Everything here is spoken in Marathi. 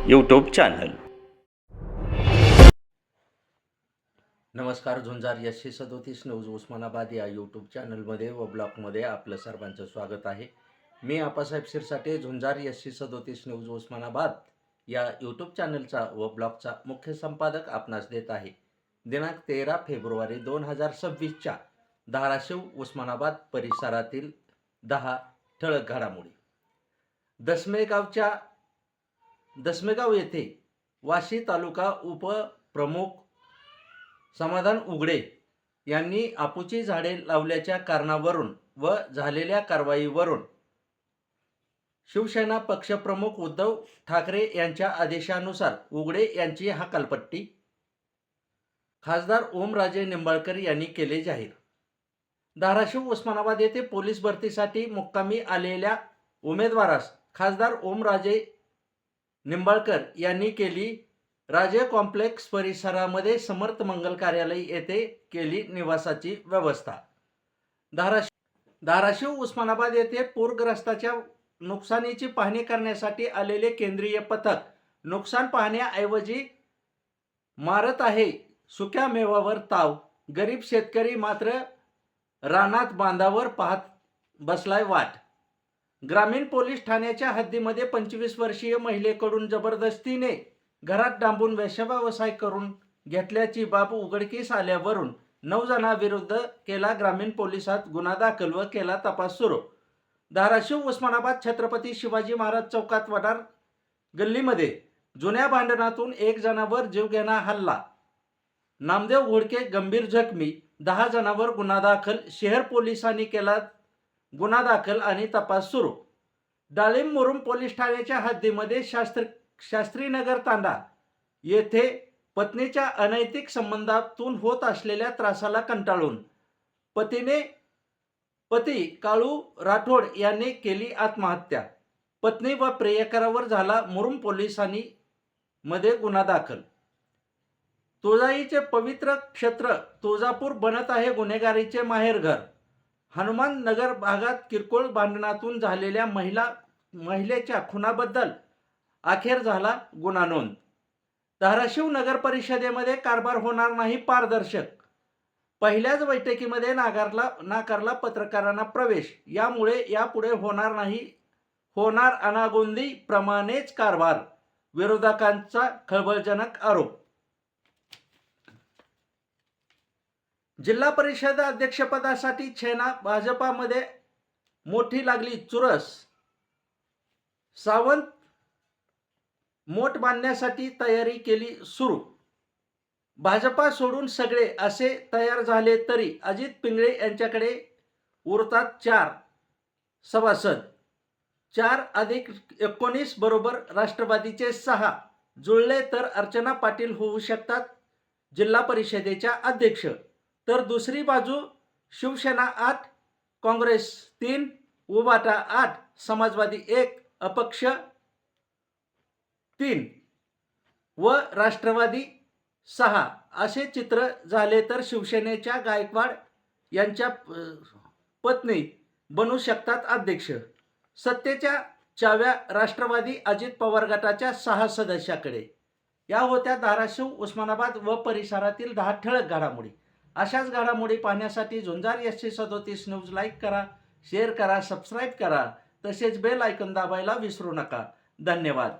YouTube channel. नमस्कार. झुंजार 137 न्यूज उस्मानाबाद या यूट्यूब चॅनलमध्ये व ब्लॉगमध्ये आपलं सर्वांचं स्वागत आहे. मी आप्पासाहेब शिरसाटे, झुंजार 137 न्यूज उस्मानाबाद या यूट्यूब चॅनलचा व ब्लॉगचा मुख्य संपादक आपणास देत आहे. दिनांक 13 फेब्रुवारी 2026च्या धाराशिव उस्मानाबाद परिसरातील 10 ठळक घडामोडी. दसमेगाव येथे वाशी तालुका उपप्रमुख समाधान उघडे यांनी आपूची झाडे लावल्याच्या कारणावरून व झालेल्या कारवाईवरून शिवसेना पक्षप्रमुख उद्धव ठाकरे यांच्या आदेशानुसार उघडे यांची हकालपट्टी खासदार ओमराजे निंबाळकर यांनी केले जाहीर. धाराशिव उस्मानाबाद येथे पोलीस भरतीसाठी मुक्कामी आलेल्या उमेदवारास खासदार ओमराजे निंबाळकर यांनी केली राजे कॉम्प्लेक्स परिसरामध्ये समर्थ मंगल कार्यालय येथे केली निवासाची व्यवस्था. धाराशिव उस्मानाबाद येथे पूरग्रस्ताच्या नुकसानीची पाहणी करण्यासाठी आलेले केंद्रीय पथक नुकसान पाहण्याऐवजी मारत आहे सुक्या मेवावर ताव. गरीब शेतकरी मात्र रानात बांधावर पाहत बसलाय वाट. ग्रामीण पोलीस ठाण्याच्या हद्दीमध्ये 25 वर्षीय महिलेकडून जबरदस्तीने घरात डांबून वेश्याव्यवसाय करून घेतल्याची बाब उघडकीस आल्यावरून 9 जणांविरुद्ध केला ग्रामीण पोलिसात गुन्हा दाखल व केला तपास सुरू. धाराशिव उस्मानाबाद छत्रपती शिवाजी महाराज चौकात वडार गल्लीमध्ये जुन्या भांडणातून 1 जणावर जीवघेणा हल्ला. नामदेव घोडके गंभीर जखमी. 10 जणांवर गुन्हा दाखल. शहर पोलिसांनी केला गुन्हा दाखल आणि तपास सुरू. डाळिंब मुरुम पोलीस ठाण्याच्या हद्दीमध्ये शास्त्रीनगर तांडा येथे पत्नीच्या अनैतिक संबंधातून होत असलेल्या त्रासाला कंटाळून पती काळू राठोड यांनी केली आत्महत्या. पत्नी व प्रियकरावर झाला मुरुम पोलिसांनी मध्ये गुन्हा दाखल. तुळजाईचे पवित्र क्षेत्र तुळजापूर बनत आहे गुन्हेगारीचे माहेरघर. हनुमान नगर भागात किरकोळ भांडणातून झालेल्या महिलेच्या खुनाबद्दल अखेर झाला गुन्हा नोंद. धाराशिव नगर परिषदेमध्ये कारभार होणार नाही पारदर्शक. पहिल्याच बैठकीमध्ये नाकारला पत्रकारांना प्रवेश. यामुळे यापुढे होणार अनागोंदी प्रमाणेच कारभार. विरोधकांचा खळबळजनक आरोप. जिल्हा परिषद अध्यक्षपदासाठी छेना. भाजपामध्ये मोठी लागली चुरस. सावंत मोठ बांधण्यासाठी तयारी केली सुरू. भाजपा सोडून सगळे असे तयार झाले तरी अजित पिंगळे यांच्याकडे उरतात 4 सभासद. 4 अधिक 19 बरोबर राष्ट्रवादीचे 6 जुळले तर अर्चना पाटील होऊ शकतात जिल्हा परिषदेच्या अध्यक्ष. तर दुसरी बाजू शिवसेना 8, काँग्रेस 3, उभाटा 8, समाजवादी 1, अपक्ष 3 व राष्ट्रवादी 6 असे चित्र झाले तर शिवसेनेच्या गायकवाड यांच्या पत्नी बनू शकतात अध्यक्ष. सत्तेच्या चाव्या राष्ट्रवादी अजित पवार गटाच्या 6 सदस्याकडे. या होत्या धाराशिव उस्मानाबाद व परिसरातील 10 ठळक घडामोडी. अशाच घडामोडी पाहण्यासाठी झुंजार 137 न्यूज लाईक करा, शेअर करा, सबस्क्राईब करा, तसेच बेल आयकॉन दाबायला विसरू नका. धन्यवाद.